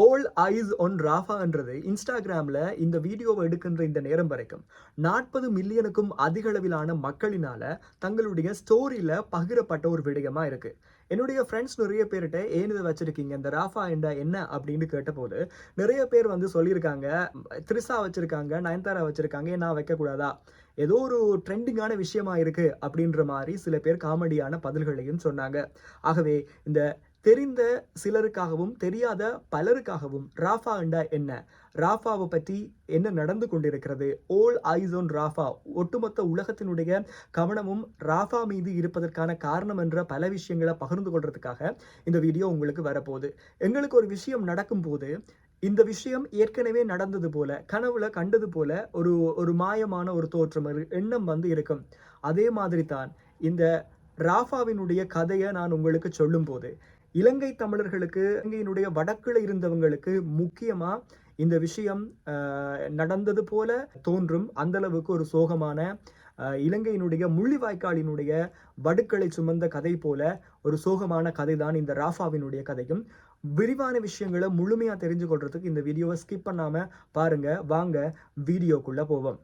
All ice one ராஃபான்றது இன்ஸ்டாகிராமில் இந்த வீடியோவை எடுக்கின்ற இந்த நேரம் வரைக்கும் 40 மில்லியனுக்கும் அதிக அளவிலான மக்களினால தங்களுடைய ஸ்டோரியில் பகிரப்பட்ட ஒரு விடயமாக இருக்கு. என்னுடைய ஃப்ரெண்ட்ஸ் நிறைய பேர்கிட்ட ஏன் இதை வச்சிருக்கீங்க, இந்த ராஃபா என்ற என்ன அப்படின்னு கேட்டபோது நிறைய பேர் வந்து சொல்லியிருக்காங்க, த்ரிஷா வச்சிருக்காங்க, நயன்தாரா வச்சிருக்காங்க, நான் வைக்கக்கூடாதா, ஏதோ ஒரு ட்ரெண்டிங்கான விஷயமா இருக்கு அப்படின்ற மாதிரி சில பேர் காமெடியான பதில்களையும் சொன்னாங்க. ஆகவே இந்த தெரிந்த சிலருக்காகவும் தெரியாத பலருக்காகவும் ராஃபா என்றா என்ன, ராஃபாவை பற்றி என்ன நடந்து கொண்டிருக்கிறது, ஆல் ஐஸ் ஆன் ராஃபா, ஒட்டுமொத்த உலகத்தினுடைய கவனமும் ராஃபா மீது இருப்பதற்கான காரணம் என்ற பல விஷயங்களை பகிர்ந்து கொள்றதுக்காக இந்த வீடியோ உங்களுக்கு வரப்போகுது. எங்களுக்கு ஒரு விஷயம் நடக்கும்போது இந்த விஷயம் ஏற்கனவே நடந்தது போல, கனவுல கண்டது போல ஒரு ஒரு மாயமான ஒரு தோற்றம், எண்ணம் வந்து இருக்கும். அதே மாதிரி தான் இந்த ராஃபாவினுடைய கதையை நான் உங்களுக்கு சொல்லும் போது இலங்கை தமிழர்களுக்கு, இலங்கையினுடைய வடக்குல இருந்தவங்களுக்கு முக்கியமா இந்த விஷயம் நடந்தது போல தோன்றும். அந்த அளவுக்கு ஒரு சோகமான, இலங்கையினுடைய முள்ளிவாய்க்காலினுடைய வடுக்களை சுமந்த கதை போல ஒரு சோகமான கதை தான் இந்த ராஃபாவினுடைய கதையும். விரிவான விஷயங்களை முழுமையா தெரிஞ்சு கொள்றதுக்கு இந்த வீடியோவை ஸ்கிப் பண்ணாம பாருங்க. வாங்க வீடியோக்குள்ள போவோம்.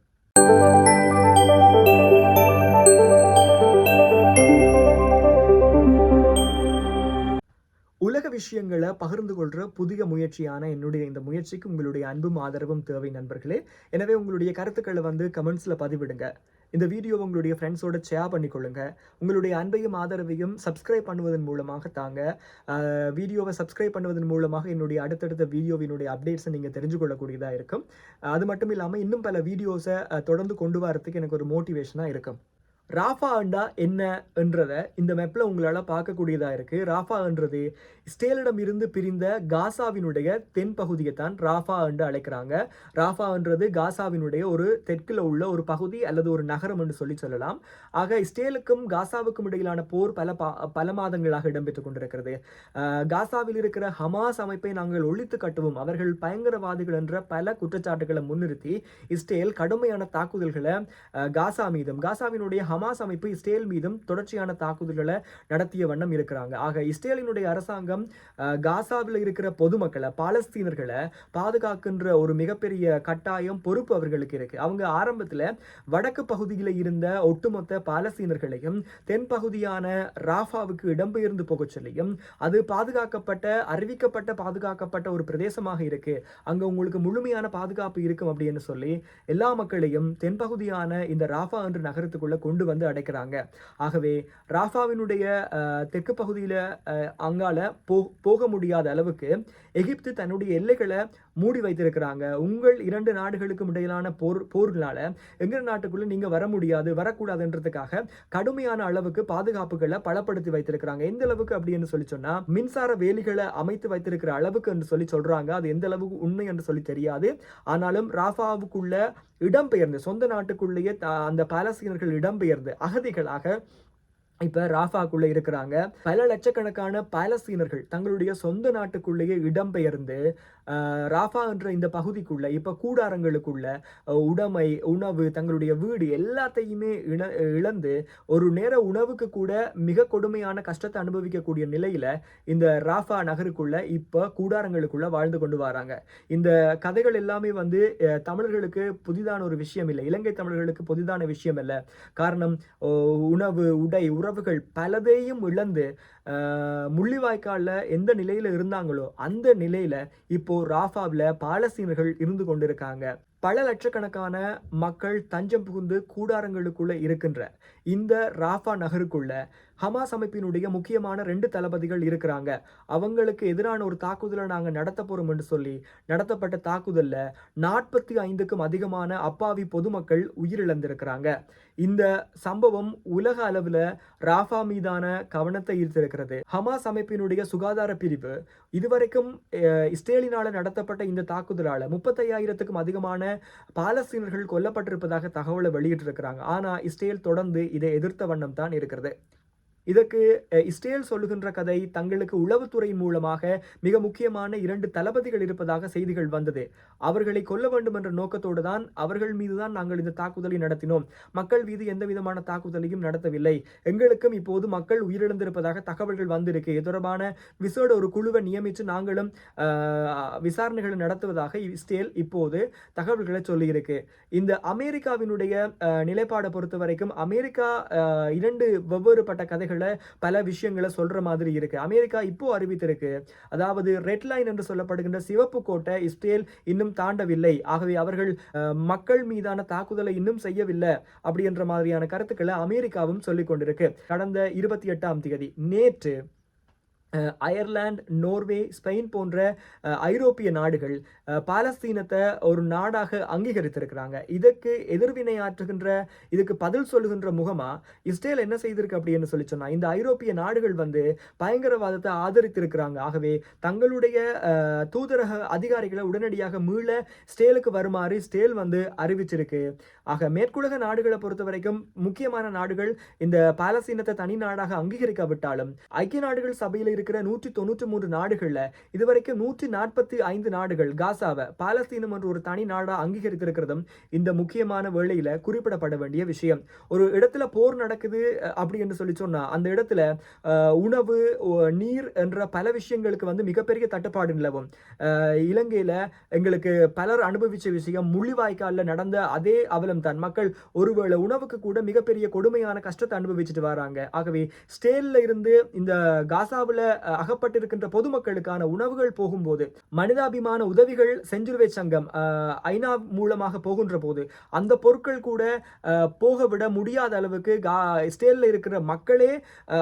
உலக விஷயங்களை பகிர்ந்து கொள்ற புதிய முயற்சியான என்னுடைய இந்த முயற்சிக்கு உங்களுடைய அன்பும் ஆதரவும் தேவை நண்பர்களே. எனவே உங்களுடைய கருத்துக்களை வந்து கமெண்ட்ஸ்ல பதிவிடுங்க. இந்த வீடியோ உங்களுடைய ஃப்ரெண்ட்ஸோட ஷேர் பண்ணிக்கொள்ளுங்க. உங்களுடைய அன்பையும் ஆதரவையும் சப்ஸ்கிரைப் பண்ணுவதன் மூலமாக தாங்க. வீடியோவை சப்ஸ்கிரைப் பண்ணுவதன் மூலமாக என்னுடைய அடுத்தடுத்த வீடியோவினுடைய அப்டேட்ஸை நீங்கள் தெரிஞ்சு கொள்ளக்கூடியதாக இருக்கும். அது மட்டும் இல்லாமல் இன்னும் பல வீடியோஸை தொடர்ந்து கொண்டு வரதுக்கு எனக்கு ஒரு மோட்டிவேஷனாக இருக்கும். ராஃபா அண்டா என்ன என்றதை இந்த மெப்பில் உங்களால் பார்க்கக்கூடியதாக இருக்குது. ராஃபா என்றது இஸ்ரேலிடம் இருந்து பிரிந்த காசாவினுடைய தென்பகுதியை தான் ராஃபா என்று அழைக்கிறாங்க. ராஃபா என்றது காசாவினுடைய ஒரு தெற்கில் உள்ள ஒரு பகுதி அல்லது ஒரு நகரம் என்று சொல்லலாம். ஆக இஸ்ரேலுக்கும் காசாவுக்கும் இடையிலான போர் பல மாதங்களாக இடம்பெற்றுக் கொண்டிருக்கிறது. காசாவில் இருக்கிற ஹமாஸ் அமைப்பை நாங்கள் ஒழித்து கட்டுவோம், அவர்கள் பயங்கரவாதிகள் என்ற பல குற்றச்சாட்டுகளை முன்னிறுத்தி இஸ்ரேல் கடுமையான தாக்குதல்களை காசாவினுடைய ஹமாஸ் அமைப்பு இஸ்ரேல் மீதும் தொடர்ச்சியான தாக்குதல்களை நடத்திய வண்ணம் இருக்கிறாங்க. ஆக இஸ்ரேலினுடைய அரசாங்கம் காசாவில் இருக்கிற பொதுமக்களை, பாலஸ்தீனர்களை பாதுகாக்கின்ற ஒரு மிகப்பெரிய கட்டாயம், பொறுப்பு அவர்களுக்கு இருக்கு. அவங்க ஆரம்பத்தில் வடக்கு பகுதியில் இருந்த ஒட்டுமொத்த பாலஸ்தீனர்களையும் தென்பகுதியான ராஃபாவுக்கு இடம்பெயர்ந்து போக சொல்லியும், அது பாதுகாக்கப்பட்ட ஒரு பிரதேசமாக இருக்கு, அங்க உங்களுக்கு முழுமையான பாதுகாப்பு இருக்கும் அப்படின்னு சொல்லி எல்லா மக்களையும் தென்பகுதியான இந்த ராஃபா என்ற நகரத்துக்குள்ள கொண்டு வந்து அடைக்கிறாங்க. ஆகவே ராஃபாவினுடைய தெற்கு பகுதியில் அங்கால போக முடியாத அளவுக்கு எகிப்து தன்னுடைய எல்லைகளை மூடி வைத்திருக்கிறாங்க. உங்கள் இரண்டு நாடுகளுக்கும் இடையிலான போர்களால எங்கள் நாட்டுக்குள்ள நீங்க வர முடியாது, வரக்கூடாதுன்றதுக்காக கடுமையான அளவுக்கு பாதுகாப்புகளை பலப்படுத்தி வைத்திருக்கிறாங்க. எந்த அளவுக்கு அப்படின்னு சொல்லி சொன்னா, மின்சார வேலிகளை அமைத்து வைத்திருக்கிற அளவுக்கு என்று சொல்லி சொல்றாங்க. அது எந்த அளவுக்கு உண்மை என்று சொல்லி தெரியாது. ஆனாலும் ராஃபாவுக்குள்ள இடம்பெயர்ந்து, சொந்த நாட்டுக்குள்ளேயே அந்த பாலஸ்தீனர்கள் இடம்பெயர்ந்து அகதிகளாக இப்ப ராஃபாக்குள்ள இருக்கிறாங்க. பல லட்சக்கணக்கான பாலஸ்தீனர்கள் தங்களுடைய சொந்த நாட்டுக்குள்ளேயே இடம்பெயர்ந்து ராஃபா என்ற இந்த பகுதிக்குள்ள இப்ப கூடாரங்களுக்குள்ள உடைமை, உணவு, தங்களுடைய வீடு எல்லாத்தையுமே இழந்து ஒரு நேர உணவுக்கு கூட மிக கொடுமையான கஷ்டத்தை அனுபவிக்கக்கூடிய நிலையில இந்த ராஃபா நகருக்குள்ள இப்ப கூடாரங்களுக்குள்ள வாழ்ந்து கொண்டு வராங்க. இந்த கதைகள் எல்லாமே வந்து தமிழர்களுக்கு புதிதான ஒரு விஷயம் இல்லை, இலங்கை தமிழர்களுக்கு புதிதான விஷயம் இல்லை. காரணம், உணவு, உடை, உறவுகள் பலதையும் இழந்து முள்ளிவாய்க்காலில் எந்த நிலையில இருந்தாங்களோ அந்த நிலையில இப்போ ராஃபாவில் பாலஸ்தீனர்கள் இருந்து கொண்டிருக்காங்க. பல லட்சக்கணக்கான மக்கள் தஞ்சம் புகுந்து கூடாரங்களுக்குள்ள இருக்கின்ற இந்த ராஃபா நகருக்குள்ள ஹமாஸ் அமைப்பினுடைய முக்கியமான 2 தளபதிகள் இருக்கிறாங்க. அவங்களுக்கு எதிரான ஒரு தாக்குதலை நாங்கள் நடத்த போறோம் என்று சொல்லி நடத்தப்பட்ட தாக்குதல்ல 45க்கும் அதிகமான அப்பாவி பொதுமக்கள் உயிரிழந்திருக்கிறாங்க. இந்த சம்பவம் உலக அளவில் ராஃபா மீதான கவனத்தை ஈர்த்திருக்கிறது. ஹமாஸ் அமைப்பினுடைய சுகாதார பிரிவு இதுவரைக்கும் இஸ்ரேலினால நடத்தப்பட்ட இந்த தாக்குதலால 35,000க்கும் அதிகமான பாலஸ்தீனர்கள் கொல்லப்பட்டிருப்பதாக தகவலை வெளியிட்டிருக்கிறாங்க. ஆனா இஸ்ரேல் தொடர்ந்து இதை எதிர்த்த வண்ணம் தான் இருக்கிறது. இதற்கு இஸ்ரேல் சொல்லுகின்ற கதை தங்களுக்கு உளவுத்துறை மூலமாக மிக முக்கியமான 2 தளபதிகள் இருப்பதாக செய்திகள் வந்தது. அவர்களை கொல்ல வேண்டும் என்ற நோக்கத்தோடு தான் அவர்கள் மீதுதான் நாங்கள் இந்த தாக்குதலை நடத்தினோம். மக்கள் மீது எந்த விதமான தாக்குதலையும் நடத்தவில்லை. எங்களுக்கும் இப்போது மக்கள் உயிரிழந்திருப்பதாக தகவல்கள் வந்திருக்கு. இது தொடர்பான விசேட ஒரு குழுவை நியமித்து நாங்களும் விசாரணைகளை நடத்துவதாக இஸ்ரேல் இப்போது தகவல்களை சொல்லியிருக்கு. இந்த அமெரிக்காவினுடைய நிலைப்பாடை பொறுத்த வரைக்கும் அமெரிக்கா 2 வெவ்வேறுபட்ட கதைகள் பல விஷயங்களை சொல்ற மாதிரி இருக்கு. அமெரிக்கா இப்போ அறிவித்திருக்கு, அதாவது ரெட் லைன் என்று சொல்லப்படுகின்ற சிவப்பு கோட்டை இஸ்ரேல் இன்னும் தாண்டவில்லை, ஆகவே அவர்கள் மக்கள் மீதான தாக்குதலை இன்னும் செய்யவில்லை அப்படி என்ற மாதிரியான கருத்துக்களை அமெரிக்காவும் சொல்லிக் கொண்டிருக்கு. கடந்த 28ஆம் தேதி நேற்று அயர்லாந்து, நோர்வே, ஸ்பெயின் போன்ற ஐரோப்பிய நாடுகள் பாலஸ்தீனத்தை ஒரு நாடாக அங்கீகரித்திருக்கிறாங்க. இதற்கு எதிர்வினையாற்றுகின்ற, இதுக்கு பதில் சொல்லுகின்ற முகமா இஸ்ரேல் என்ன செய்திருக்கு அப்படின்னு சொல்லி சொன்னா, இந்த ஐரோப்பிய நாடுகள் பயங்கரவாதத்தை ஆதரித்திருக்கிறாங்க. ஆகவே தங்களுடைய தூதரக அதிகாரிகளை உடனடியாக மீள இஸ்ரேலுக்கு வருமாறு இஸ்ரேல் அறிவிச்சிருக்கு. ஆக மேற்குலக நாடுகளை பொறுத்த வரைக்கும் முக்கியமான நாடுகள் இந்த பாலஸ்தீனத்தை தனி நாடாக அங்கீகரிக்காவிட்டாலும் ஐக்கிய நாடுகள் சபையில் இருக்கிற 193 நாடுகள்ல இதுவரைக்கும் 145 நாடுகள் காசாவை பாலஸ்தீனம் என்ற ஒரு தனி நாடா அங்கீகரித்திருக்கிறதும் இந்த முக்கியமான வேளையில குறிப்பிடப்பட வேண்டிய விஷயம். ஒரு இடத்துல போர் நடக்குது அப்படி என்று சொல்லி சொன்னா அந்த இடத்துல உணவு, நீர் என்ற பல விஷயங்களுக்கு மிகப்பெரிய தட்டுப்பாடு நிலவும். இலங்கையில எங்களுக்கு பலர் அனுபவிச்ச விஷயம் முள்ளிவாய்க்கால்ல நடந்த அதே அவலம் தான். மக்கள் ஒருவேளை உணவுக்கு கூட மிகப்பெரிய கொடுமையான கஷ்டத்தை அனுபவிச்சுட்டு வராங்க. ஆகவே ஸ்டேல்ல இருந்து இந்த காசாவில் அகப்பட்டிருக்கின்ற பொதுமக்களுக்கான உணவுகள் போகும்போது, மனிதாபிமான உதவிகள் செஞ்சிலுவை சங்கம் ஐநா மூலமாக போகின்ற போது அந்த பொருட்கள் கூட போக விட முடியாத அளவுக்கு இஸ்ரேலில் இருக்கிற மக்களே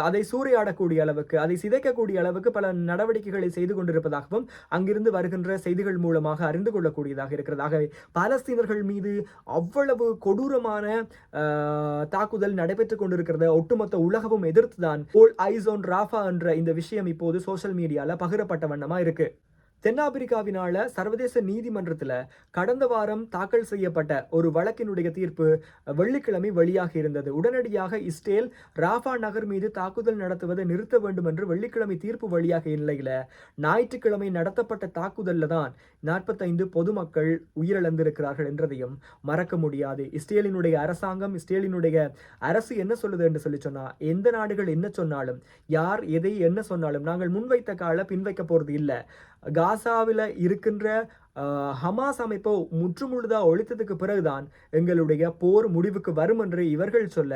அதை சூறையாடக்கூடிய அளவுக்கு, அதை சிதைக்கக்கூடிய அளவுக்கு பல நடவடிக்கைகளை செய்து கொண்டிருப்பதாகவும் அங்கிருந்து வருகின்ற செய்திகள் மூலமாக அறிந்து கொள்ளக்கூடியதாக இருக்கிறது. ஆகவே பாலஸ்தீனர்கள் மீது அவ்வளவு கொடூரமான தாக்குதல் நடைபெற்றுக் கொண்டிருக்கிறத ஒட்டுமொத்த உலகமும் எதிர்த்துதான் ஆல் ஐஸ் ஆன் ராஃபா என்ற இந்த விஷயம் இப்போது சோஷியல் மீடியால பகிரப்பட்ட வண்ணமா இருக்கு. தென்னாப்பிரிக்காவினால சர்வதேச நீதிமன்றத்தில் கடந்த வாரம் தாக்கல் செய்யப்பட்ட ஒரு வழக்கினுடைய தீர்ப்பு வெள்ளிக்கிழமை வெளியாக இருந்தது. உடனடியாக இஸ்ரேல் ராஃபா நகர் மீது தாக்குதல் நடத்துவதை நிறுத்த வேண்டும் என்று வெள்ளிக்கிழமை தீர்ப்பு வெளியாக நிலையில ஞாயிற்றுக்கிழமை நடத்தப்பட்ட தாக்குதல்ல தான் 45 பொதுமக்கள் உயிரிழந்திருக்கிறார்கள் என்றதையும் மறக்க முடியாது. இஸ்ரேலினுடைய அரசாங்கம், இஸ்ரேலினுடைய அரசு என்ன சொல்லுது என்று சொல்லி சொன்னா, எந்த நாடுகள் என்ன சொன்னாலும், யார் எதை என்ன சொன்னாலும் நாங்கள் முன்வைத்த கால பின்வைக்க போறது இல்லை. காசாவில் இருக்கின்ற ஹமாஸ் அமைப்பை முற்றுமுழுதா ஒழித்ததுக்கு பிறகுதான் எங்களுடைய போர் முடிவுக்கு வரும் என்று இவர்கள் சொல்ல,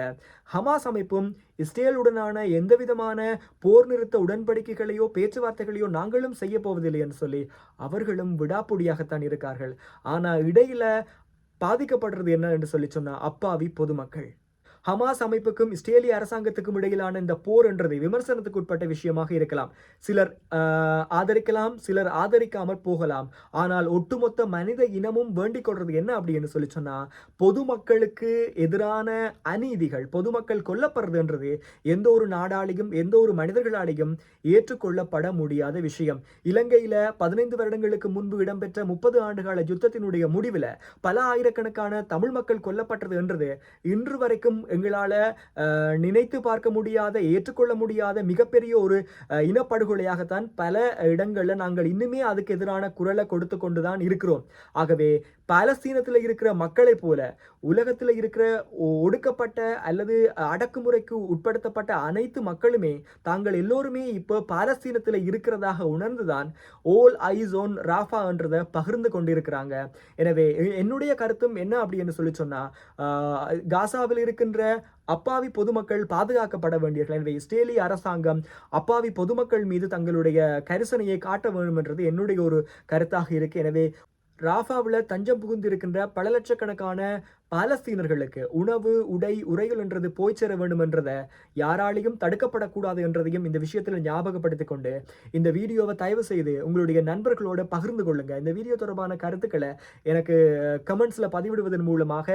ஹமாஸ் அமைப்பும் இஸ்ரேலுடனான எந்த விதமான போர் நிறுத்த உடன்படிக்கைகளையோ பேச்சுவார்த்தைகளையோ நாங்களும் செய்ய போவதில்லை என்று சொல்லி அவர்களும் விடாப்புடியாகத்தான் இருக்கார்கள். ஆனா இடையில பாதிக்கப்படுறது என்ன என்று சொல்லி சொன்னா அப்பாவி பொதுமக்கள். ஹமாஸ் அமைப்புக்கும் இஸ்ரேலிய அரசாங்கத்துக்கும் இடையிலான இந்த போர் என்றது விமர்சனத்துக்கு உட்பட்ட விஷயமாக இருக்கலாம். சிலர் ஆதரிக்கலாம், சிலர் ஆதரிக்காமல் போகலாம். ஆனால் ஒட்டுமொத்த மனித இனமும் வேண்டிக் கொள்றது என்ன அப்படின்னு சொல்லி சொன்னா, பொதுமக்களுக்கு எதிரான அநீதிகள், பொதுமக்கள் கொல்லப்படுறதுன்றது எந்த ஒரு நாடாலையும் எந்த ஒரு மனிதர்களாலையும் ஏற்றுக்கொள்ளப்பட முடியாத விஷயம். இலங்கையில 15 வருடங்களுக்கு முன்பு இடம்பெற்ற 30 ஆண்டுகால யுத்தத்தினுடைய முடிவில் பல ஆயிரக்கணக்கான தமிழ் மக்கள் கொல்லப்பட்டது என்றது இன்று வரைக்கும் எங்களால நினைத்து பார்க்க முடியாத, ஏற்றுக்கொள்ள முடியாத மிகப்பெரிய ஒரு இனப்படுகொலையாகத்தான் பல இடங்கள்ல நாங்கள் இன்னுமே அதுக்கு எதிரான குரலை கொடுத்து கொண்டுதான் இருக்கிறோம். ஆகவே பாலஸ்தீனத்தில் இருக்கிற மக்களை போல உலகத்தில் இருக்கிற ஒடுக்கப்பட்ட அல்லது அடக்குமுறைக்கு உட்படுத்தப்பட்ட அனைத்து மக்களுமே தாங்கள் எல்லோருமே இப்போ பாலஸ்தீனத்தில் இருக்கிறதாக உணர்ந்துதான் ஆல் ஐஸ் ஆன் ராஃபா என்றதை பகிர்ந்து கொண்டிருக்கிறாங்க. எனவே என்னுடைய கருத்தும் என்ன அப்படின்னு சொல்லி சொன்னா, காசாவில் இருக்கின்ற அப்பாவி பொதுமக்கள் பாதுகாக்கப்பட வேண்டியவர்கள். எனவே இஸ்ரேலிய அரசாங்கம் அப்பாவி பொதுமக்கள் மீது தங்களுடைய கரிசனையை காட்ட வேண்டும் என்றது என்னுடைய ஒரு கருத்தாக இருக்கு. எனவே ராஃபாவில் தஞ்சம் புகுந்திருக்கின்ற பல லட்சக்கணக்கான பாலஸ்தீனர்களுக்கு உணவு, உடை, உரைகள் என்றது போய் சேர வேண்டும் என்றதை யாராலையும் தடுக்கப்படக்கூடாது என்றதையும் இந்த விஷயத்தில் ஞாபகப்படுத்திக் கொண்டு இந்த வீடியோவை தயவு செய்து உங்களுடைய நண்பர்களோட பகிர்ந்து கொள்ளுங்க. இந்த வீடியோ தொடர்பான கருத்துக்களை எனக்கு கமெண்ட்ஸ்ல பதிவிடுவதன் மூலமாக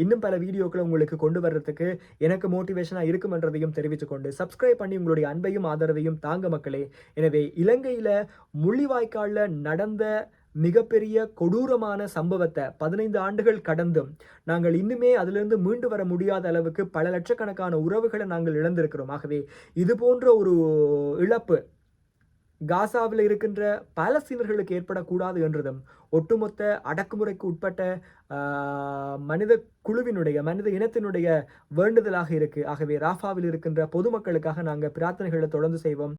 இன்னும் பல வீடியோக்களை உங்களுக்கு கொண்டு வர்றதுக்கு எனக்கு மோட்டிவேஷனா இருக்கும் என்றதையும் தெரிவித்துக் கொண்டு சப்ஸ்கிரைப் பண்ணி உங்களுடைய அன்பையும் ஆதரவையும் தாங்க மக்களே. எனவே இலங்கையில முள்ளிவாய்க்கால்ல நடந்த மிகப்பெரிய கொடூரமான சம்பவத்தை 15 ஆண்டுகள் கடந்தும் நாங்கள் இன்னுமே அதிலிருந்து மீண்டு வர முடியாத அளவுக்கு பல லட்சக்கணக்கான உறவுகளை நாங்கள் இழந்திருக்கிறோம். ஆகவே இது போன்ற ஒரு இழப்பு காசாவில் இருக்கின்ற பாலஸ்தீனர்களுக்கு ஏற்படக்கூடாது என்றதும் ஒட்டுமொத்த அடக்குமுறைக்கு உட்பட்ட மனித குழுவினுடைய மனித இனத்தினுடைய வேண்டுதலாக இருக்கு. ஆகவே ராஃபாவில் இருக்கின்ற பொதுமக்களுக்காக நாங்கள் பிரார்த்தனைகளை தொடர்ந்து செய்வோம்.